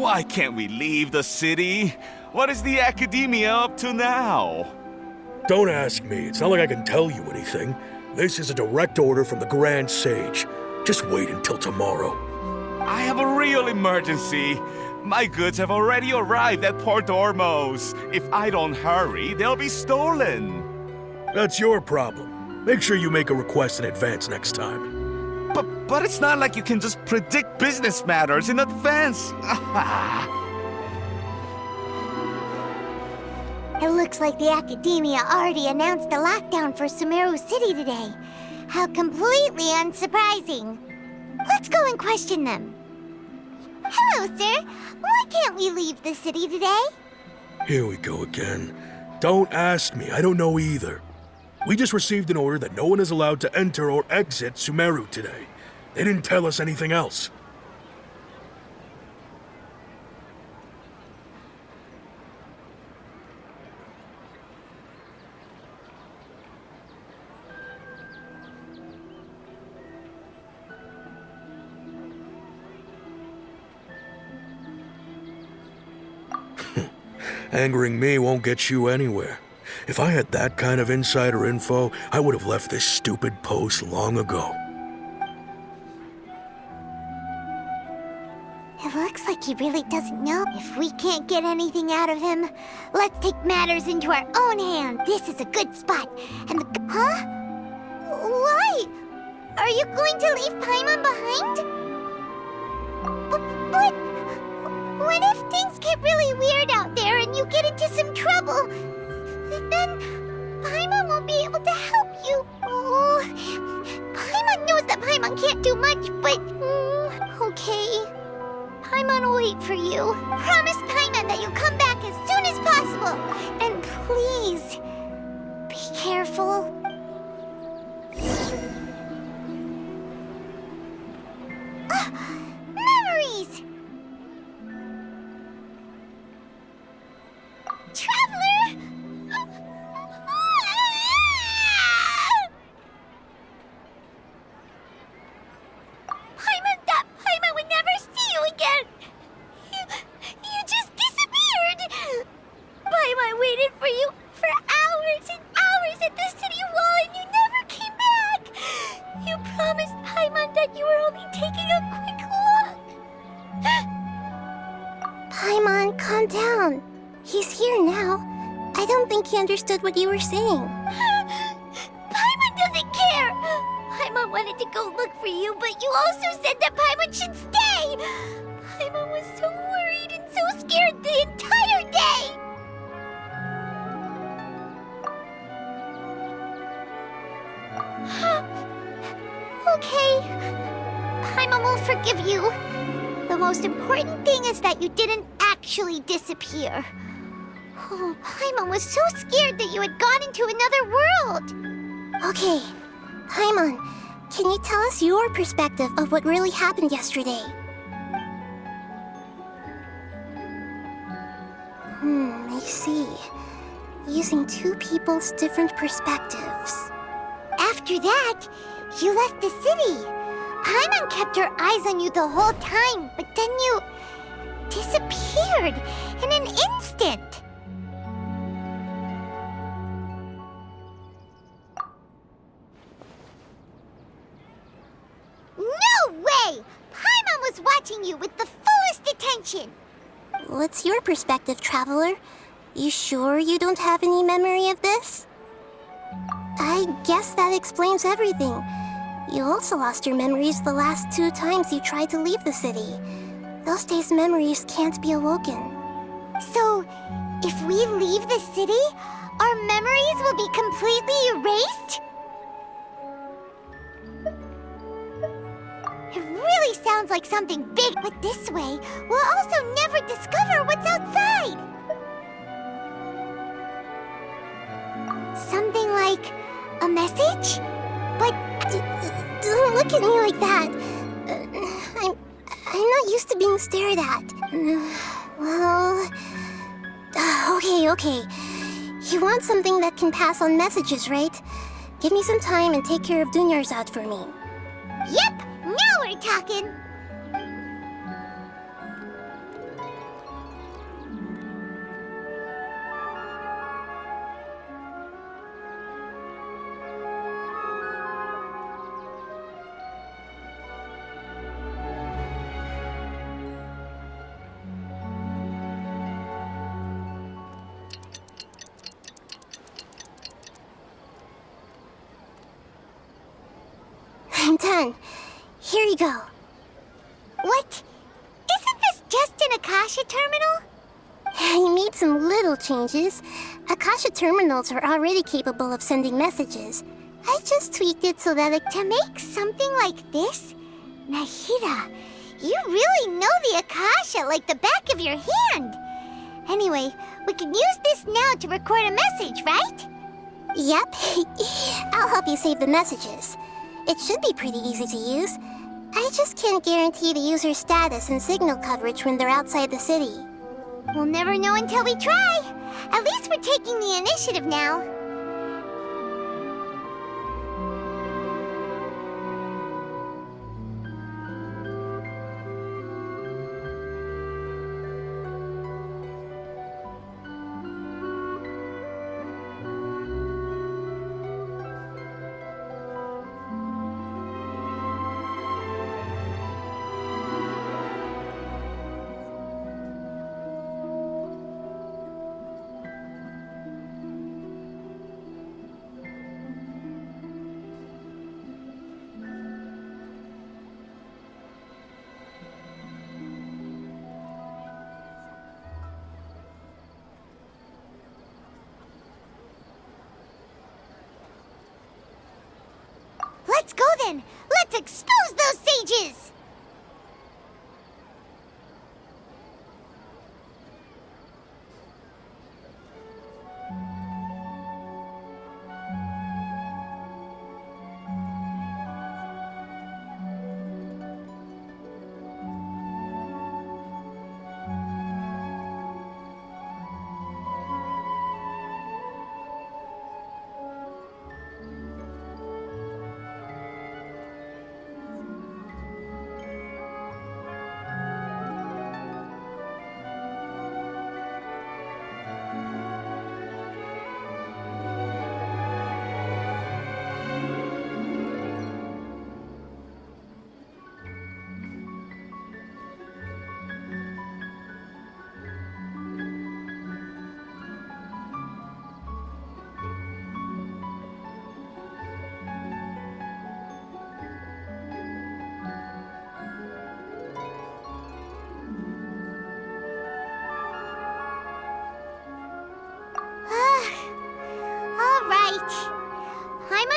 Why can't we leave the city? What is the Academia up to now? Don't ask me. It's not like I can tell you anything. This is a direct order from the Grand Sage. Just wait until tomorrow. I have a real emergency. My goods have already arrived at Port Ormos. If I don't hurry, they'll be stolen. That's your problem. Make sure you make a request in advance next time. But it's not like you can just predict business matters in advance. It looks like the Academia already announced a lockdown for Sumeru City today. How completely unsurprising. Let's go and question them. Hello, sir. Why can't we leave the city today? Here we go again. Don't ask me. I don't know either. We just received an order that no one is allowed to enter or exit Sumeru today. They didn't tell us anything else. Angering me won't get you anywhere. If I had that kind of insider info, I would have left this stupid post long ago. It looks like he really doesn't know. If we can't get anything out of him, let's take matters into our own hands. This is a good spot. And the... Huh? Why? Are you going to leave Paimon behind? But... What if things get really weird out there and you get into some trouble? Then Paimon won't be able to help you. Oh, Paimon knows that Paimon can't do much, but... okay. Paimon will wait for you. Promise Paimon that you'll come back as soon as possible. And please, be careful. Memories! Traveler! Paimon would never see you again! You just disappeared! Paimon waited for you for hours and hours at the city wall and you never came back! You promised Paimon that you were only taking a quick look! Paimon, calm down. He's here now. I don't think he understood what you were saying. Paimon doesn't care! Paimon wanted to go look for you, but you also said that Paimon should stay! Paimon was so worried and so scared the entire day! Okay. Paimon will forgive you. The most important thing is that you didn't actually disappear. Oh, Paimon was so scared that you had gone into another world. Okay, Paimon, can you tell us your perspective of what really happened yesterday? I see. Using two people's different perspectives. After that, you left the city. Paimon kept her eyes on you the whole time, but then you disappeared in an instant. No way! Paimon was watching you with the fullest attention. What's your perspective, Traveler? You sure you don't have any memory of this? I guess that explains everything. You also lost your memories the last 2 times you tried to leave the city. Those days' memories can't be awoken. So, if we leave the city, our memories will be completely erased? It really sounds like something big, but this way, we'll also never discover what's outside. Something like a message? But don't look at me like that. I'm not used to being stared at. Well, okay. You want something that can pass on messages, right? Give me some time and take care of Dunyarzad for me. Yep, now we're talking. done. Here you go. What? Isn't this just an Akasha terminal? You made some little changes. Akasha terminals are already capable of sending messages. I just tweaked it so that to make something like this? Nahida, you really know the Akasha like the back of your hand. Anyway, we can use this now to record a message, right? Yep. I'll help you save the messages. It should be pretty easy to use. I just can't guarantee the user's status and signal coverage when they're outside the city. We'll never know until we try. At least we're taking the initiative now. Let's go then! Let's expose those sages!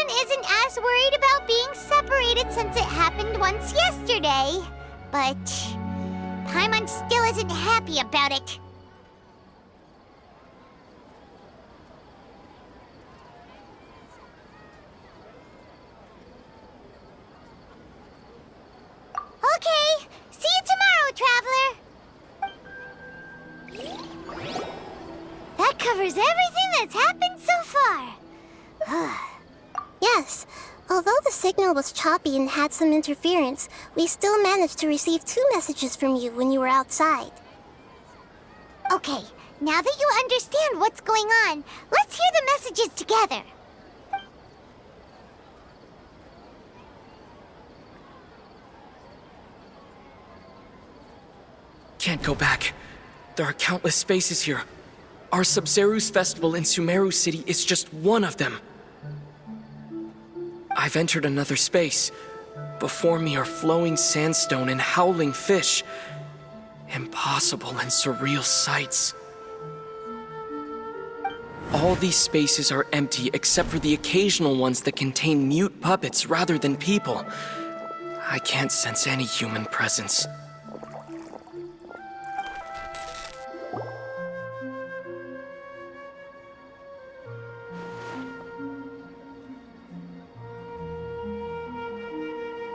Isn't as worried about being separated since it happened once yesterday. But Paimon still isn't happy about it. Okay, see you tomorrow, Traveler! That covers everything that's happened so far. Yes, although the signal was choppy and had some interference, we still managed to receive 2 messages from you when you were outside. Okay, now that you understand what's going on, let's hear the messages together. Can't go back. There are countless spaces here. Our Sub-Zeru's festival in Sumeru City is just one of them. I've entered another space. Before me are flowing sandstone and howling fish. Impossible and surreal sights. All these spaces are empty except for the occasional ones that contain mute puppets rather than people. I can't sense any human presence.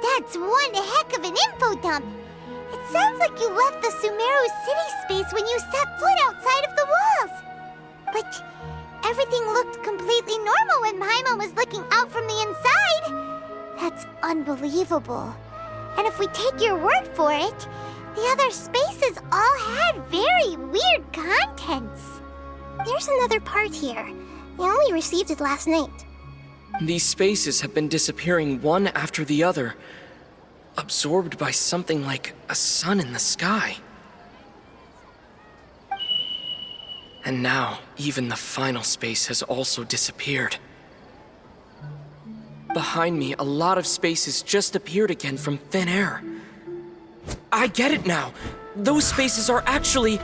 That's one heck of an info dump. It sounds like you left the Sumeru city space when you set foot outside of the walls. But everything looked completely normal when Paimon was looking out from the inside. That's unbelievable. And if we take your word for it, the other spaces all had very weird contents. There's another part here. We only received it last night. These spaces have been disappearing one after the other, absorbed by something like a sun in the sky. And now, even the final space has also disappeared. Behind me, a lot of spaces just appeared again from thin air. I get it now. Those spaces are actually...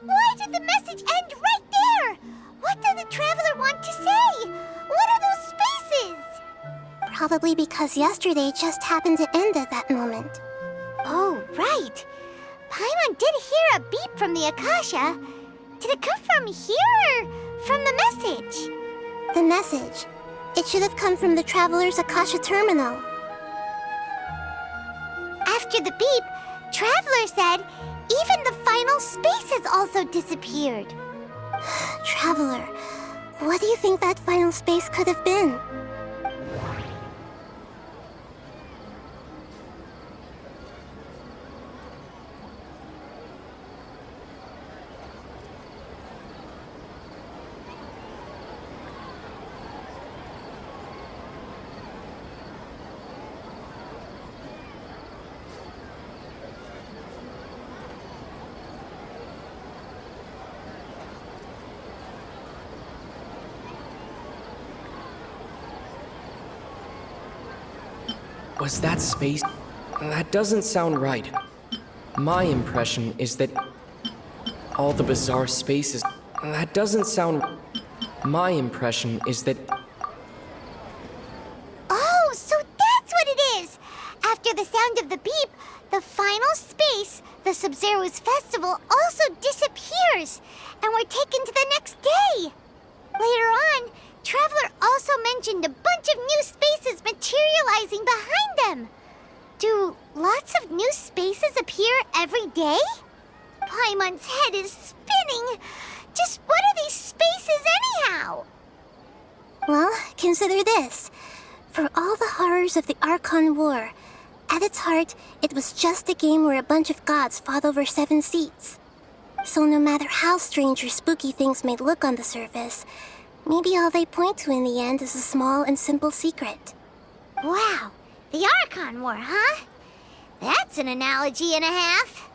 Why did the message end right there? What did the traveler want to say? What are those spaces? Probably because yesterday just happened to end at that moment. Oh, right. Paimon did hear a beep from the Akasha. Did it come from here or from the message? The message. It should have come from the Traveler's Akasha terminal. After the beep, Traveler said even the final spaces also disappeared. Traveler, what do you think that final space could have been? Was that space? That doesn't sound right. My impression is that all the bizarre spaces... That doesn't sound... My impression is that... Oh, so that's what it is! After the sound of the beep, the final space, the Sub-Zero's festival, also disappears, and we're taken to the next day. Later on, Traveler also mentioned a bunch of new spaces materializing behind them. Do lots of new spaces appear every day? Paimon's head is spinning. Just what are these spaces anyhow? Well, consider this. For all the horrors of the Archon War, at its heart, it was just a game where a bunch of gods fought over 7 seats. So no matter how strange or spooky things may look on the surface, maybe all they point to in the end is a small and simple secret. Wow, the Archon War, huh? That's an analogy and a half.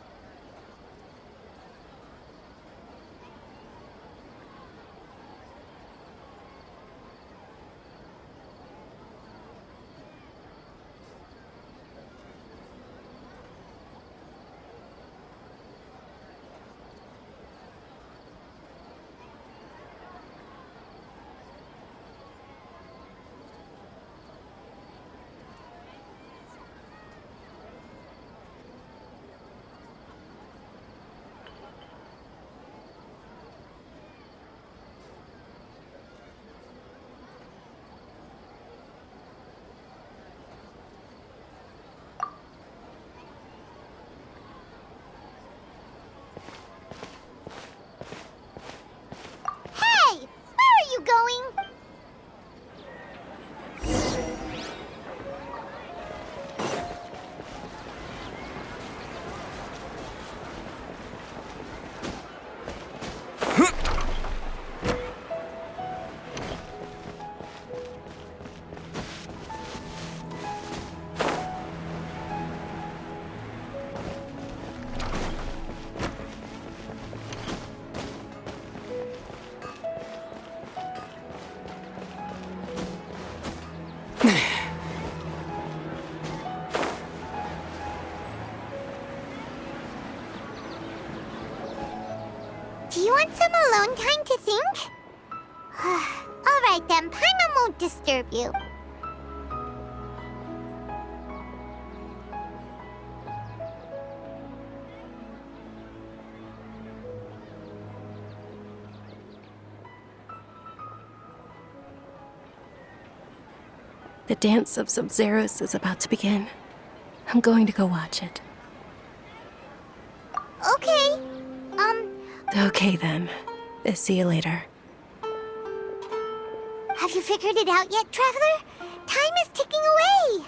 Going? Do you want some alone time to think? All right then, Paimon won't disturb you. The dance of Sub-Zeros is about to begin. I'm going to go watch it. Okay. Okay then. See you later. Have you figured it out yet, Traveler? Time is ticking away.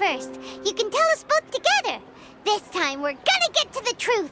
first. You can tell us both together. This time, we're gonna get to the truth.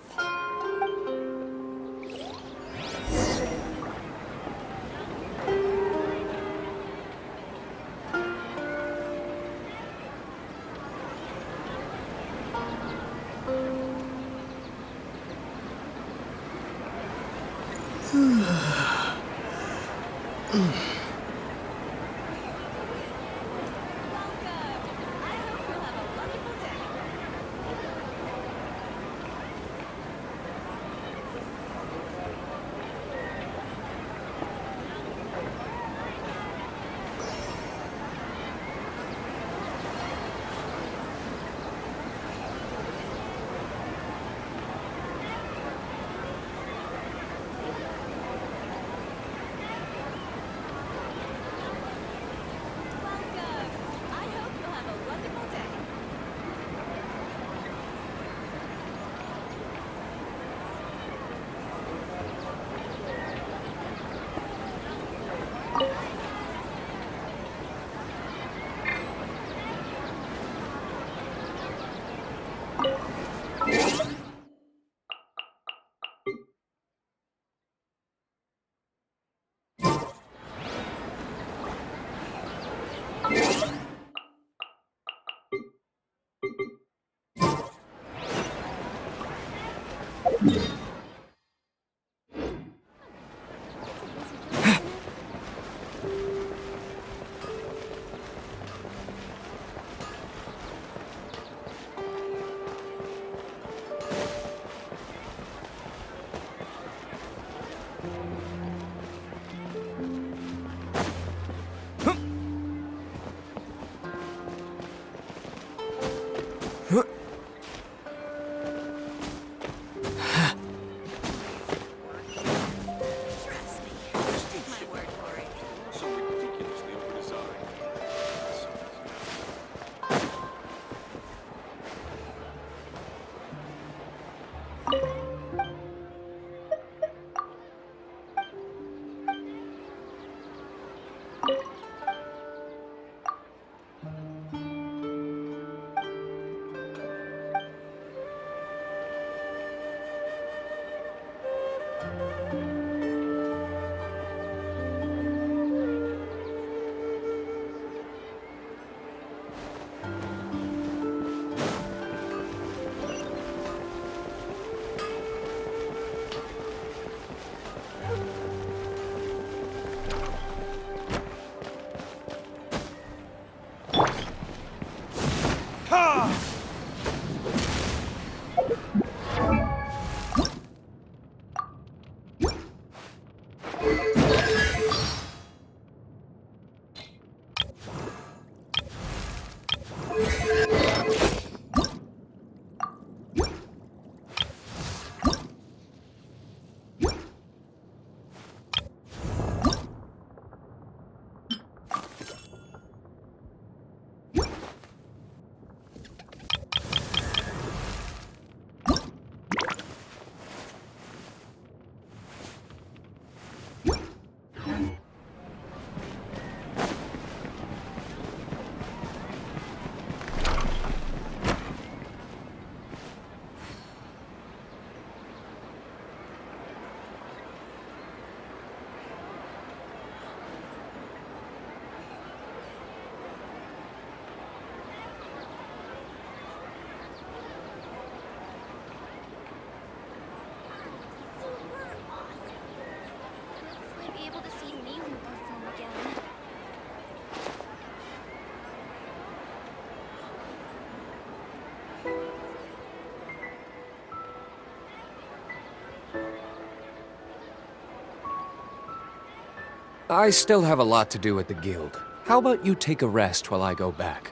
I still have a lot to do at the guild. How about you take a rest while I go back?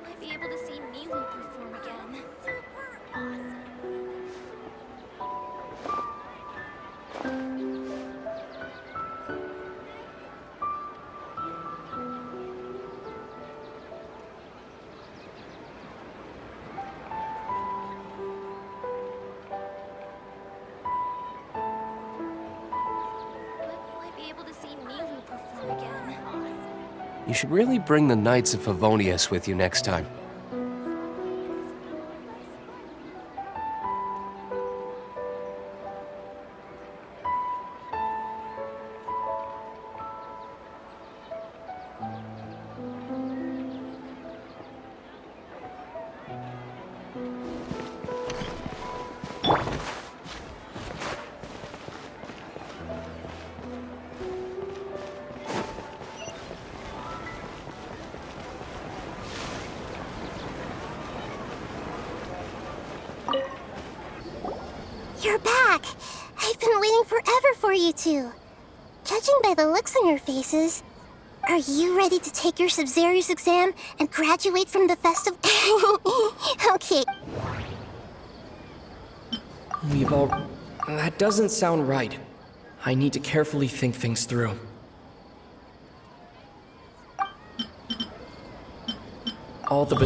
Might be able to see Milu perform again. Might be able to see Milu You should really bring the Knights of Favonius with you next time. You're back! I've been waiting forever for you two. Judging by the looks on your faces, are you ready to take your Sub-Zero's exam and graduate from the festival? Okay. We've all... That doesn't sound right. I need to carefully think things through. All the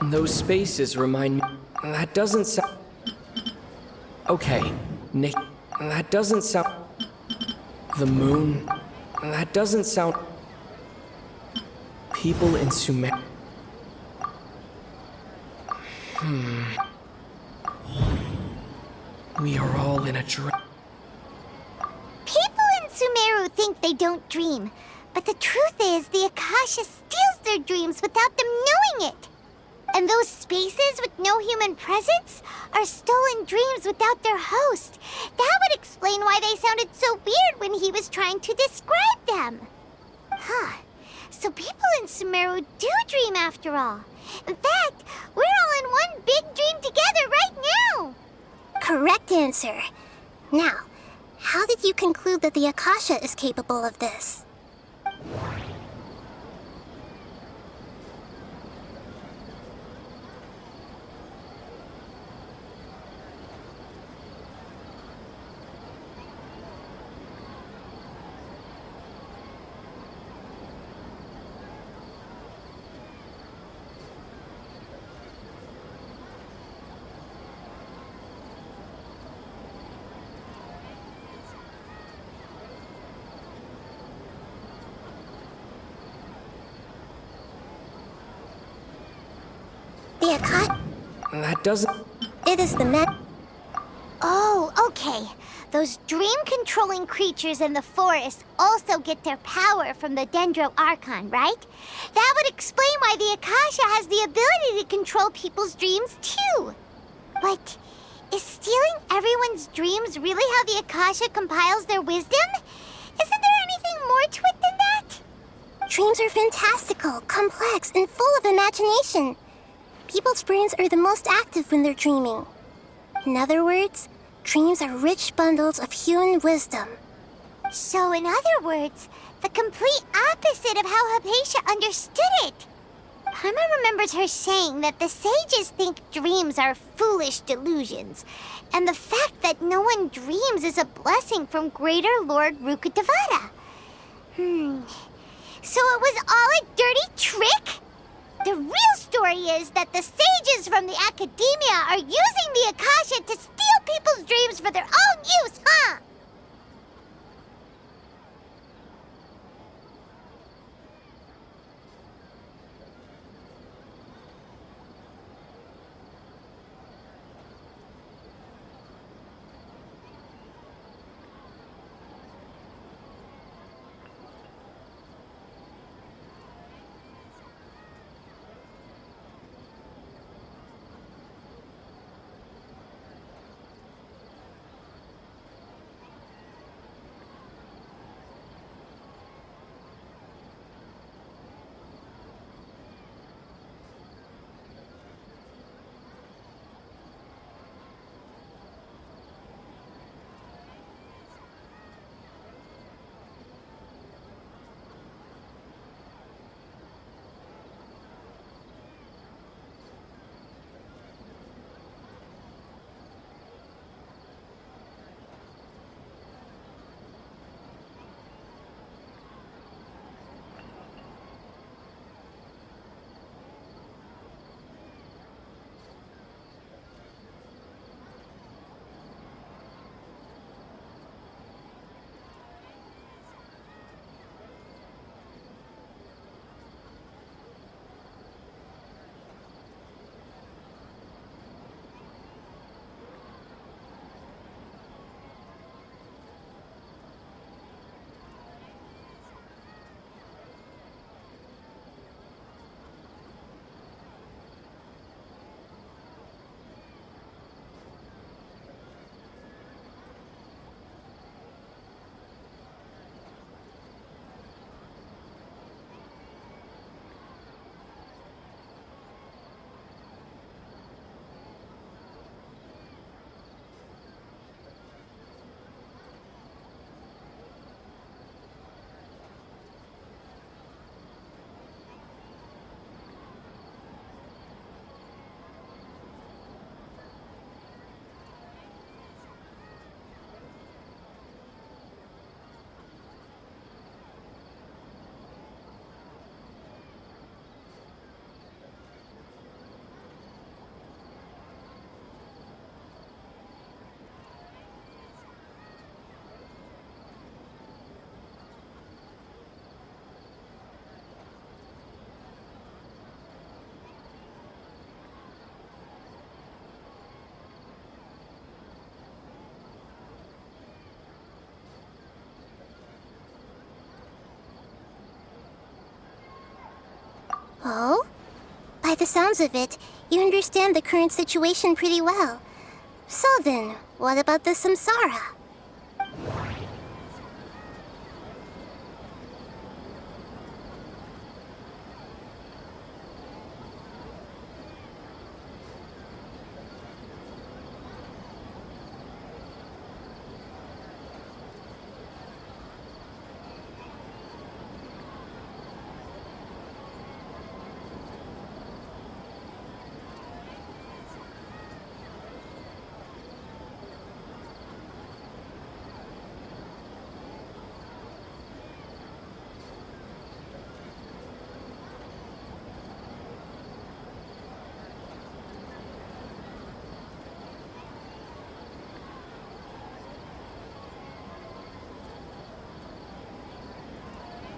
Those spaces remind me... That doesn't sound... Okay, Nick... That doesn't sound... The moon... That doesn't sound... People in Sumer... We are all in a dream. People in Sumeru think they don't dream, but the truth is the Akasha steals their dreams without them knowing it. And those spaces with no human presence are stolen dreams without their host. That would explain why they sounded so weird when he was trying to describe them. Huh. So people in Sumeru do dream after all. In fact, we're all in one big dream together right now. Correct answer. Now, how did you conclude that the Akasha is capable of this? The Akasha? That doesn't... It is the Oh, okay. Those dream-controlling creatures in the forest also get their power from the Dendro Archon, right? That would explain why the Akasha has the ability to control people's dreams, too. But is stealing everyone's dreams really how the Akasha compiles their wisdom? Isn't there anything more to it than that? Dreams are fantastical, complex, and full of imagination. People's brains are the most active when they're dreaming. In other words, dreams are rich bundles of human wisdom. So in other words, the complete opposite of how Hypatia understood it. Paimon remembers her saying that the sages think dreams are foolish delusions, and the fact that no one dreams is a blessing from Greater Lord Rukkhadevata. So it was all a dirty trick? The real story is that the sages from the academia are using the Akasha to steal people's dreams for their own use, huh? Oh? By the sounds of it, you understand the current situation pretty well. So then, what about the samsara?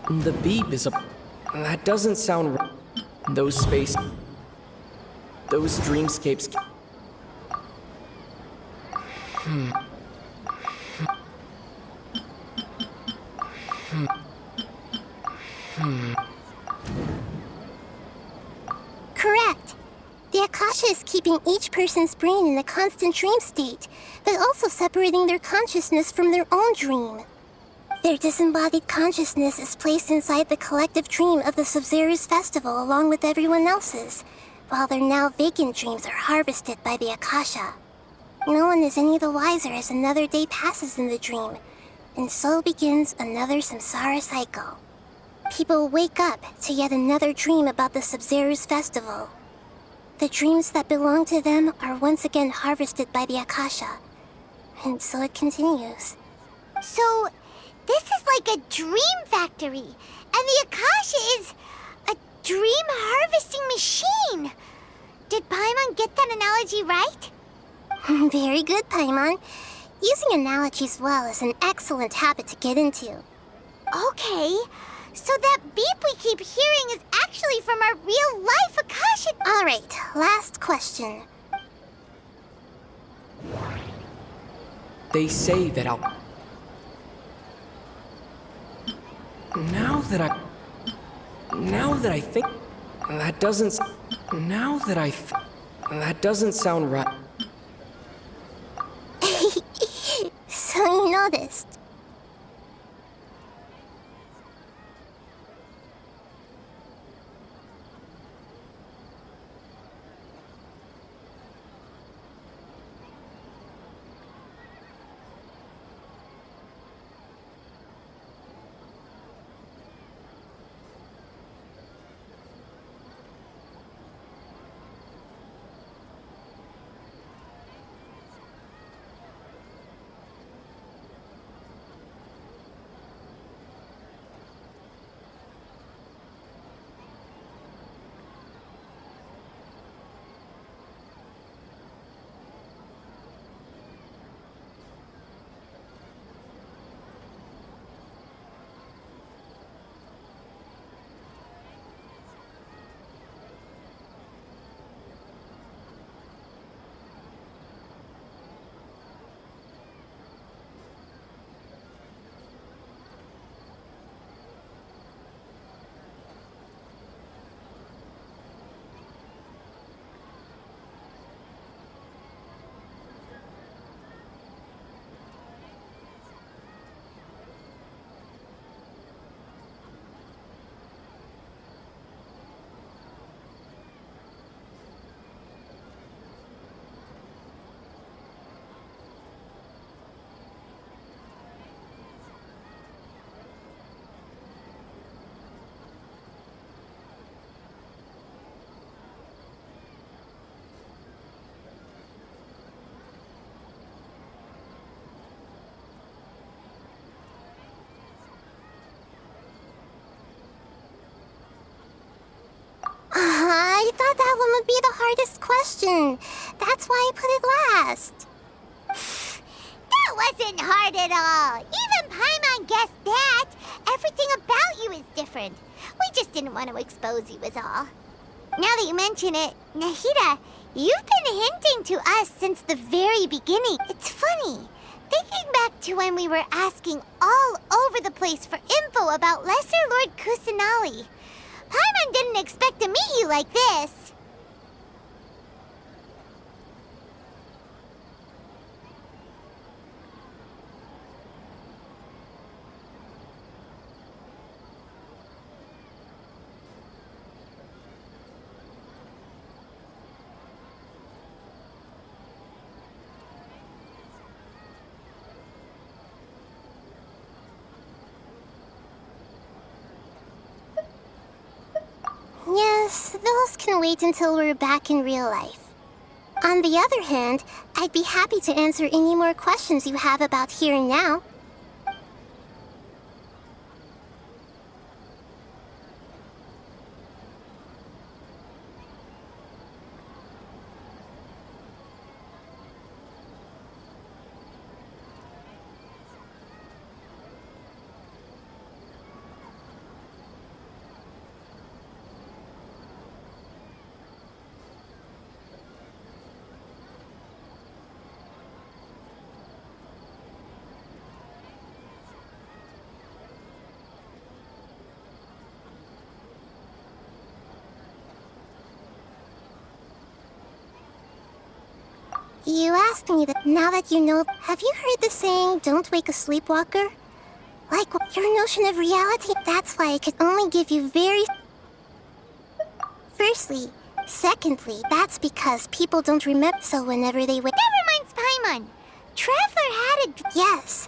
The beep is a... That doesn't sound right. Those dreamscapes... Correct. The Akasha is keeping each person's brain in a constant dream state, but also separating their consciousness from their own dream. Their disembodied consciousness is placed inside the collective dream of the Sub-Zero's festival along with everyone else's, while their now vacant dreams are harvested by the Akasha. No one is any the wiser as another day passes in the dream, and so begins another samsara cycle. People wake up to yet another dream about the Sub-Zero's festival. The dreams that belong to them are once again harvested by the Akasha, and so it continues. So, this is like a dream factory, and the Akasha is a dream harvesting machine. Did Paimon get that analogy right? Very good, Paimon. Using analogies well is an excellent habit to get into. Okay, so that beep we keep hearing is actually from our real-life Akasha... All right, last question. They say that I'll... Now that I think... That doesn't... That doesn't sound right. So you noticed. I thought that one would be the hardest question. That's why I put it last. That wasn't hard at all. Even Paimon guessed that. Everything about you is different. We just didn't want to expose you, is all. Now that you mention it, Nahida, you've been hinting to us since the very beginning. It's funny. Thinking back to when we were asking all over the place for info about Lesser Lord Kusanali. Paimon didn't expect to meet you like this. Yes, those can wait until we're back in real life. On the other hand, I'd be happy to answer any more questions you have about here and now. You asked me that now that you know, have you heard the saying, don't wake a sleepwalker? Like, your notion of reality, that's why I could only give you very... Firstly. Secondly, that's because people don't remember, so whenever they wake... That reminds Paimon. Traveler had a... Yes.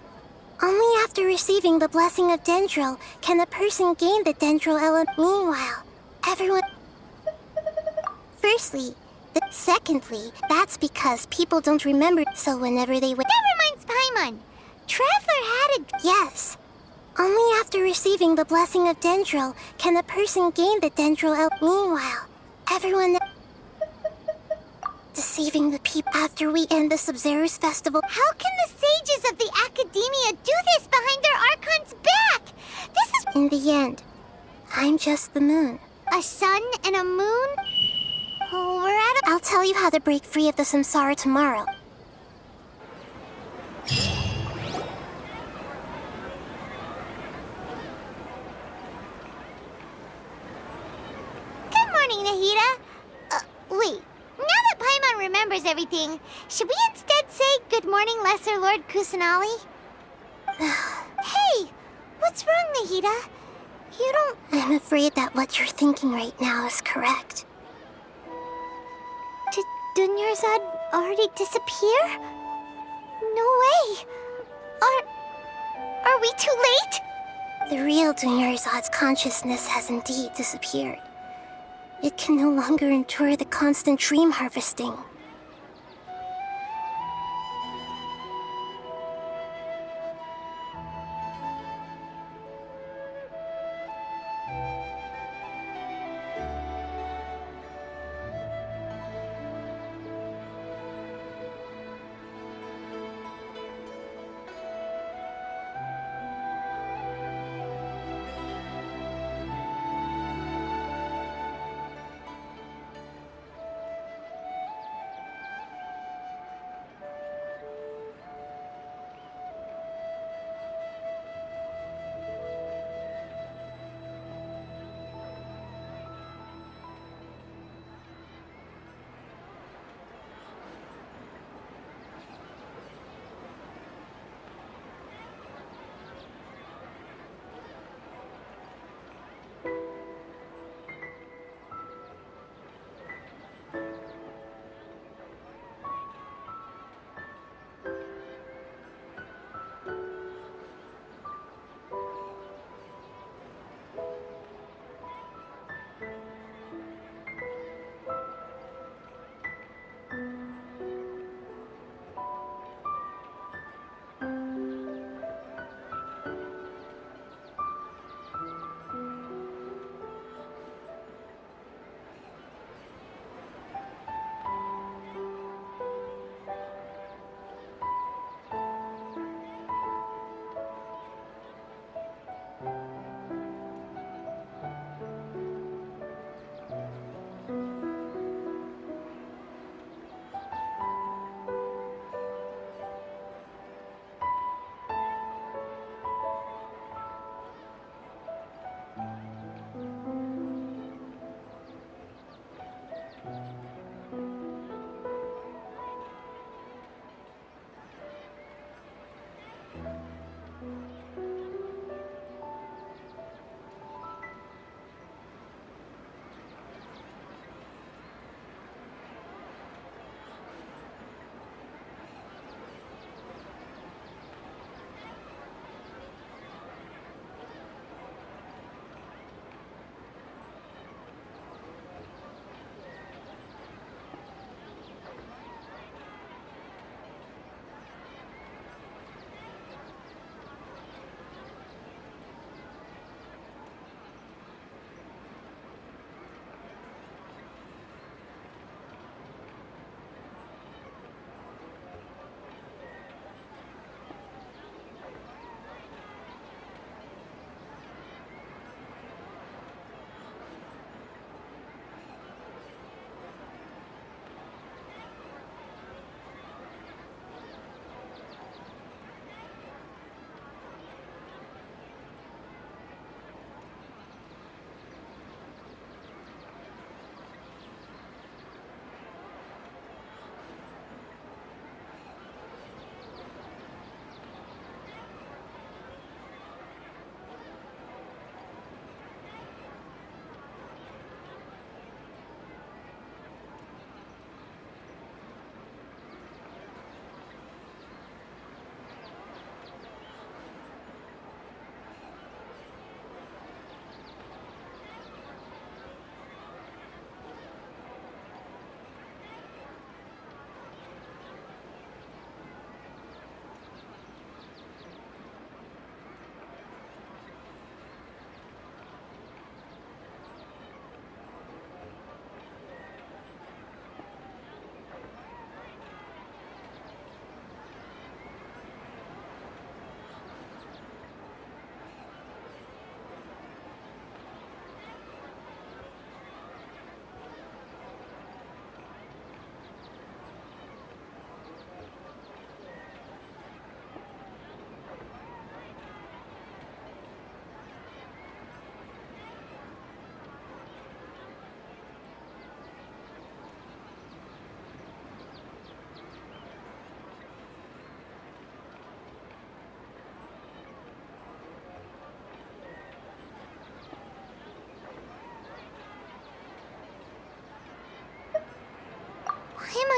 Only after receiving the blessing of Dendro can a person gain the Dendro element. Meanwhile, everyone... Firstly. Secondly, that's because people don't remember, so whenever they wake... That reminds Paimon. Traveler had a... Yes. Only after receiving the blessing of Dendro can a person gain the Dendro element. Meanwhile, everyone... Deceiving the people after we end the Sub-Zero's festival. How can the sages of the Academia do this behind their Archon's back? This is... In the end, I'm just the moon. A sun and a moon? Oh, we're at a... I'll tell you how to break free of the samsara tomorrow. Good morning, Nahida. Wait. Now that Paimon remembers everything, should we instead say good morning, Lesser Lord Kusanali? Hey! What's wrong, Nahida? You don't... I'm afraid that what you're thinking right now is correct. Did Dunyarzad already disappear? No way! Are we too late? The real Dunyarzad's consciousness has indeed disappeared. It can no longer endure the constant dream harvesting.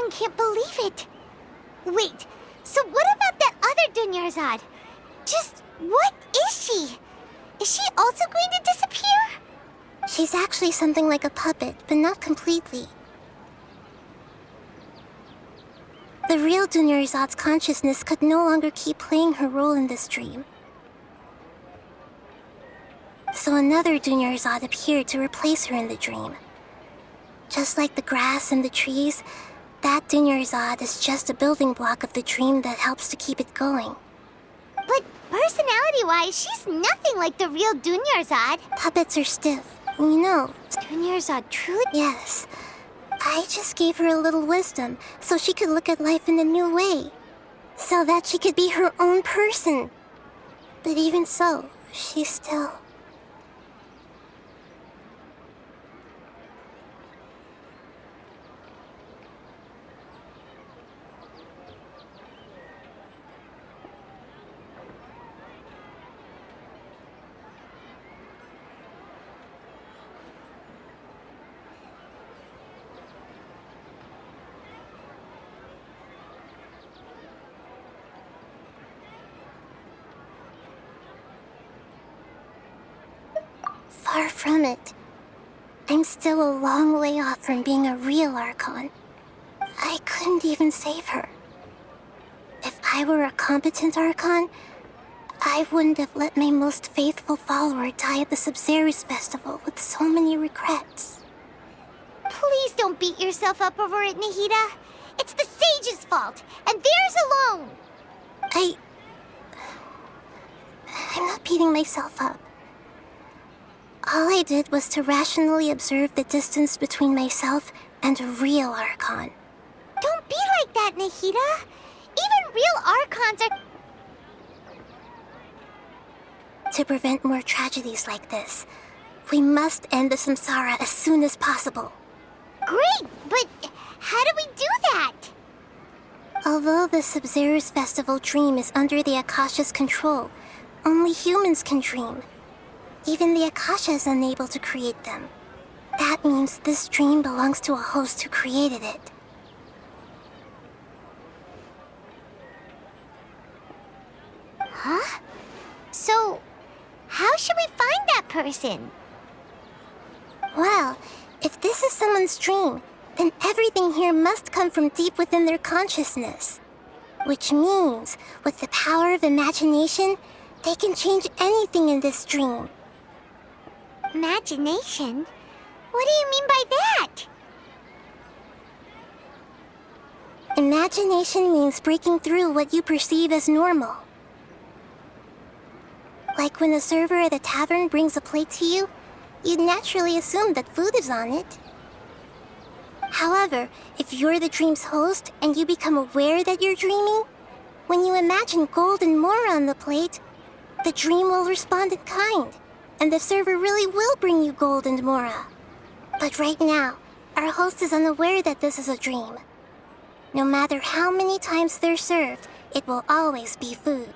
Paimon can't believe it. Wait, so what about that other Dunyarzad? Just what is she? Is she also going to disappear? She's actually something like a puppet, but not completely. The real Dunyarzad's consciousness could no longer keep playing her role in this dream. So another Dunyarzad appeared to replace her in the dream. Just like the grass and the trees, that Dunyarzad is just a building block of the dream that helps to keep it going. But personality-wise, she's nothing like the real Dunyarzad. Puppets are stiff, you know. Dunyarzad truly... Yes. I just gave her a little wisdom so she could look at life in a new way. So that she could be her own person. But even so, she's still... Far from it. I'm still a long way off from being a real Archon. I couldn't even save her. If I were a competent Archon, I wouldn't have let my most faithful follower die at the Sabzeruz festival with so many regrets. Please don't beat yourself up over it, Nahida. It's the sage's fault, and theirs alone. I'm not beating myself up. All I did was to rationally observe the distance between myself and a real Archon. Don't be like that, Nahida. Even real Archons are... To prevent more tragedies like this, we must end the samsara as soon as possible. Great, but how do we do that? Although the Sabzeruz festival dream is under the Akasha's control, only humans can dream. Even the Akasha is unable to create them. That means this dream belongs to a host who created it. Huh? So, how should we find that person? Well, if this is someone's dream, then everything here must come from deep within their consciousness. Which means, with the power of imagination, they can change anything in this dream. Imagination? What do you mean by that? Imagination means breaking through what you perceive as normal. Like when a server at a tavern brings a plate to you, you'd naturally assume that food is on it. However, if you're the dream's host and you become aware that you're dreaming, when you imagine gold and more on the plate, the dream will respond in kind, and the server really will bring you gold and mora. But right now, our host is unaware that this is a dream. No matter how many times they're served, it will always be food.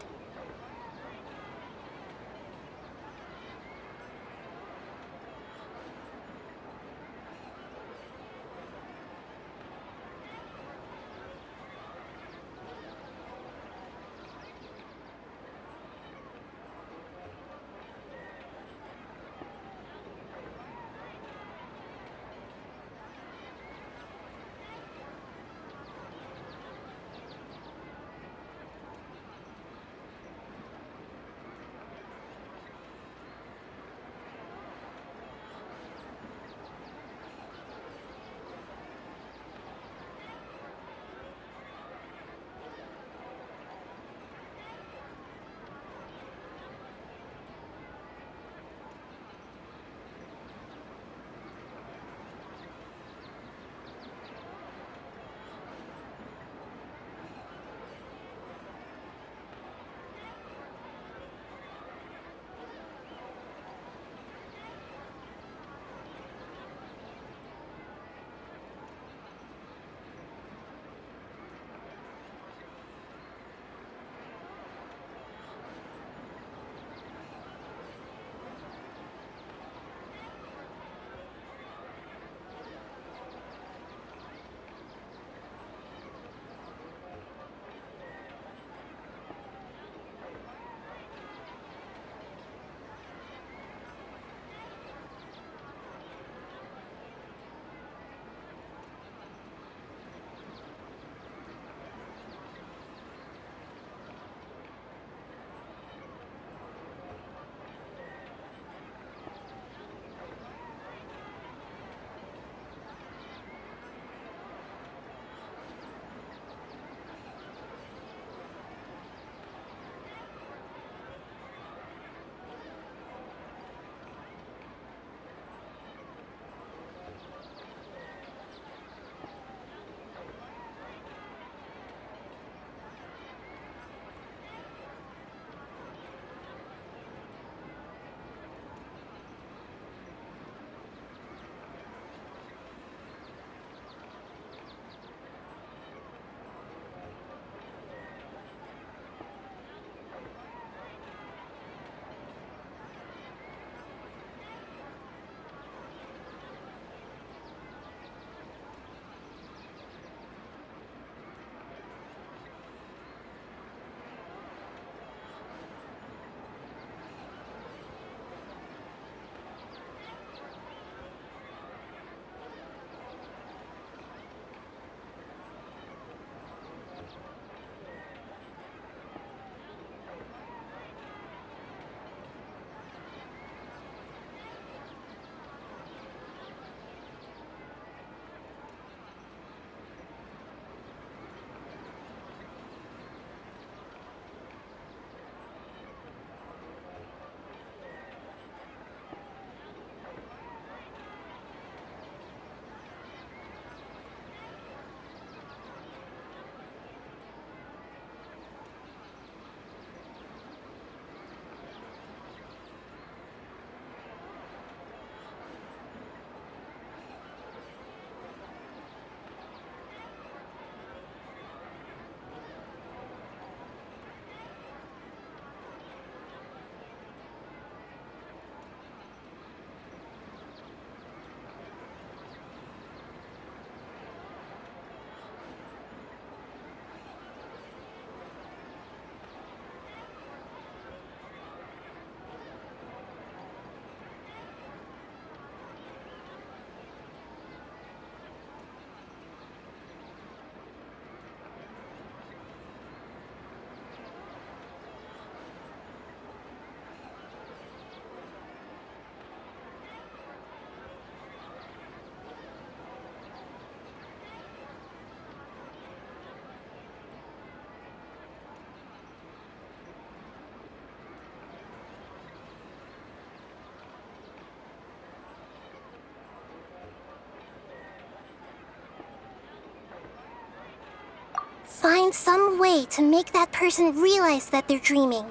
find some way to make that person realize that they're dreaming.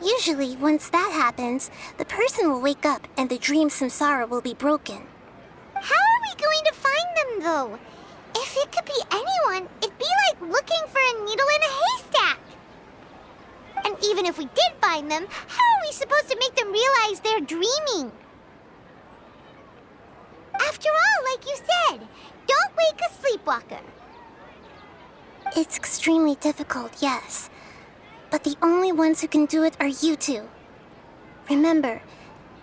Usually, once that happens, the person will wake up and the dream samsara will be broken. How are we going to find them, though? If it could be anyone, it'd be like looking for a needle in a haystack. And even if we did find them, how are we supposed to make them realize they're dreaming? After all, like you said, don't wake a sleepwalker. It's extremely difficult, yes. But the only ones who can do it are you two. Remember,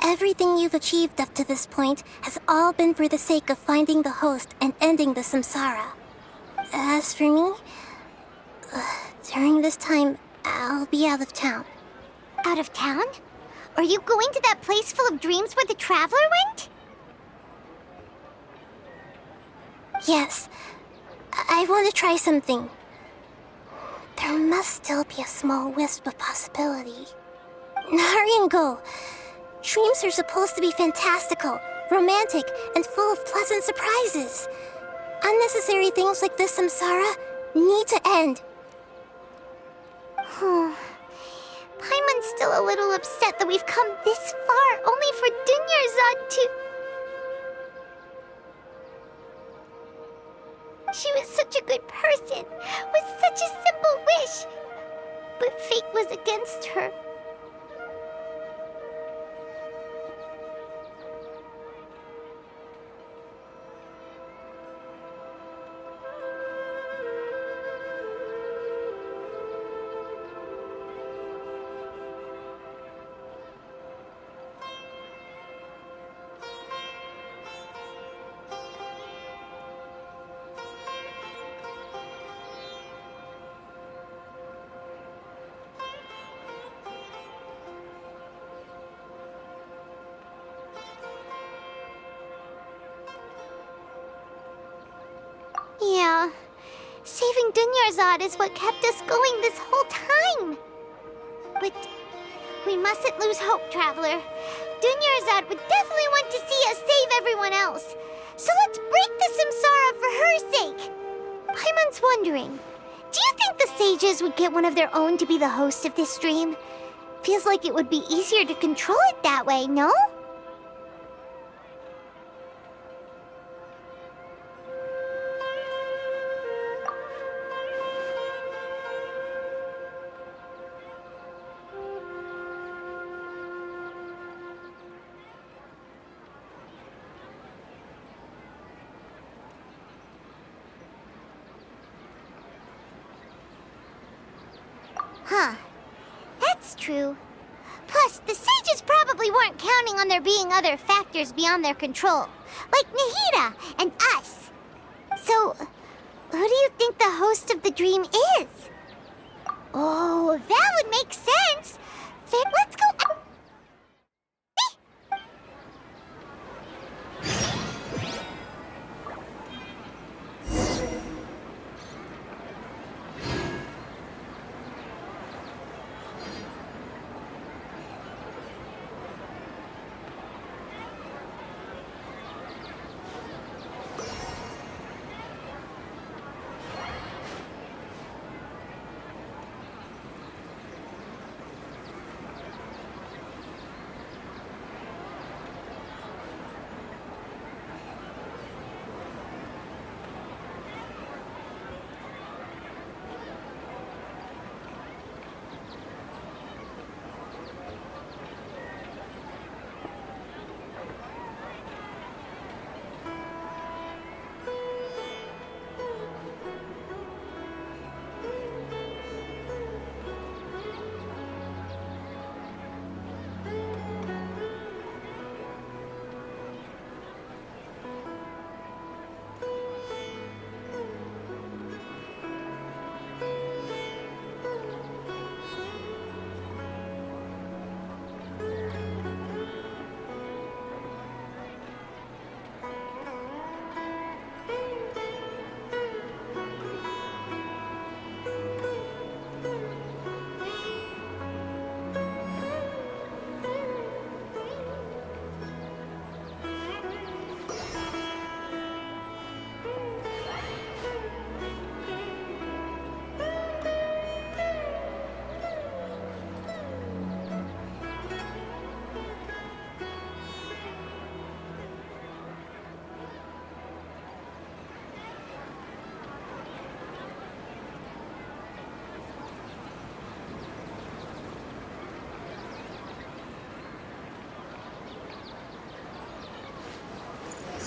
everything you've achieved up to this point has all been for the sake of finding the host and ending the samsara. As for me, during this time, I'll be out of town. Out of town? Are you going to that place full of dreams where the traveler went? Yes, I want to try something. There must still be a small wisp of possibility. Hurry and go. Dreams are supposed to be fantastical, romantic, and full of pleasant surprises. Unnecessary things like this samsara need to end. Paimon's still a little upset that we've come this far only for Dunyarzad to... She was such a good person, with such a simple wish. But fate was against her. Yeah, saving Dunyarzad is what kept us going this whole time. But we mustn't lose hope, Traveler. Dunyarzad would definitely want to see us save everyone else. So let's break the samsara for her sake. Paimon's wondering, do you think the sages would get one of their own to be the host of this dream? Feels like it would be easier to control it that way, no? Huh. That's true. Plus, the sages probably weren't counting on there being other factors beyond their control, like Nahida and us. So, who do you think the host of the dream is? Oh, that would make sense. Let's go...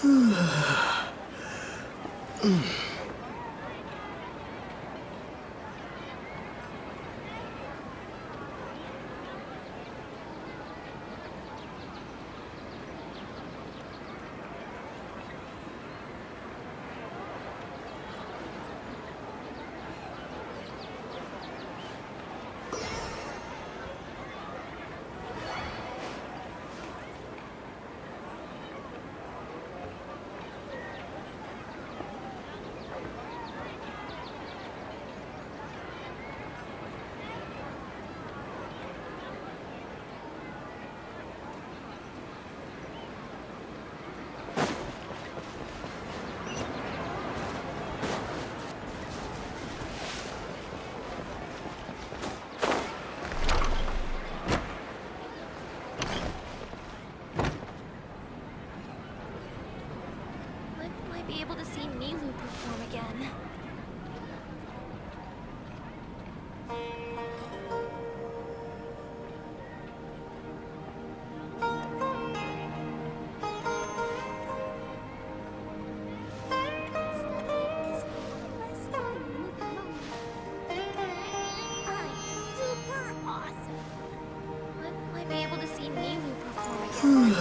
When will I be able to see Nilu perform again? When will I be able to see Nilu perform again?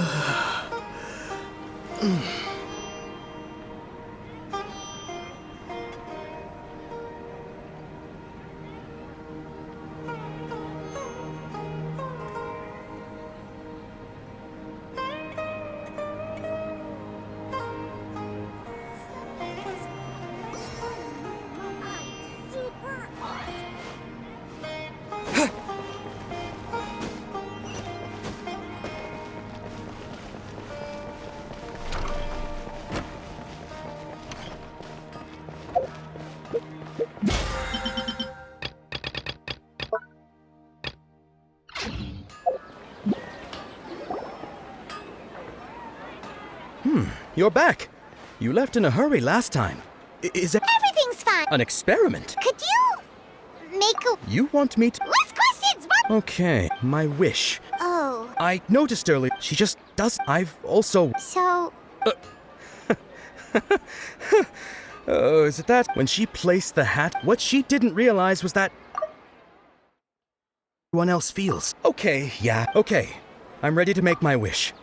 You're back. You left in a hurry last time. Is it Everything's fine. an experiment? Could you make a... You want me to... Less questions, Mom! Okay, my wish. Oh, I noticed earlier, she just does... I've also... so... Oh, is it that? When she placed the hat, what she didn't realize was that... everyone else feels. Okay, yeah, okay. I'm ready to make my wish.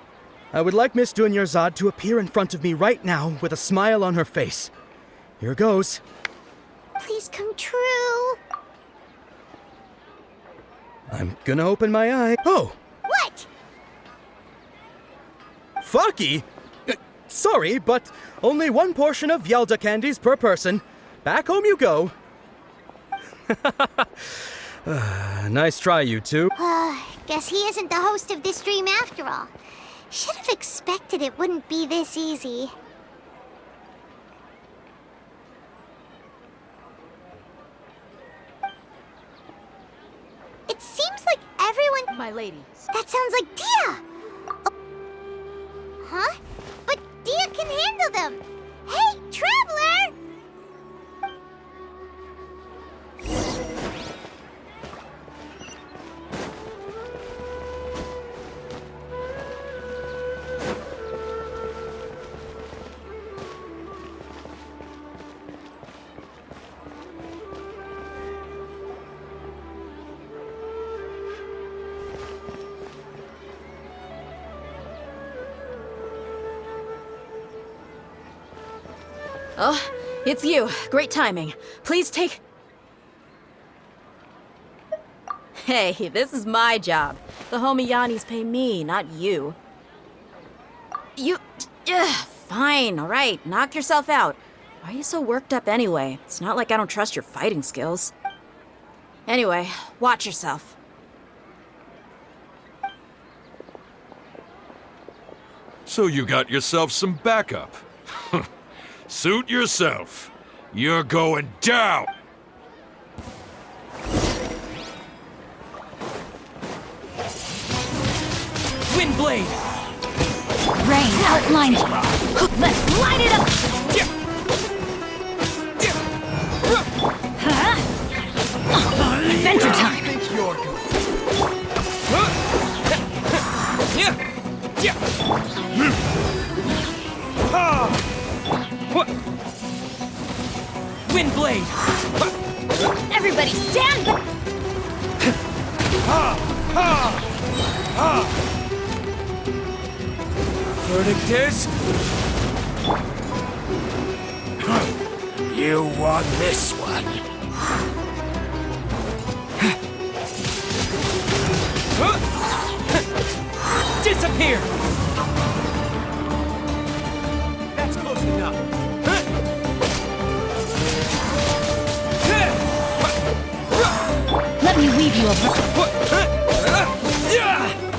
I would like Miss Dunyarzad to appear in front of me right now with a smile on her face. Here goes. Please come true. I'm gonna open my eye. Oh! What? Fucky! Sorry, but only one portion of Yelda candies per person. Back home you go. Nice try, you two. Guess he isn't the host of this dream after all. Should have expected it wouldn't be this easy. It seems like everyone... My lady. That sounds like Dia! Oh. Huh? But Dia can handle them! Hey, Traveler! Oh, it's you. Great timing. Please take... Hey, this is my job. The homie Yannis pay me, not you. You... fine, alright. Knock yourself out. Why are you so worked up anyway? It's not like I don't trust your fighting skills. Anyway, watch yourself. So you got yourself some backup. Suit yourself. You're going down! Windblade! Rain outlines. Let's light it up! Adventure time! Ha! Wind blade! Everybody stand back! Verdict is... You won this one. Disappear! That's close enough. Let me weave you a... Yeah!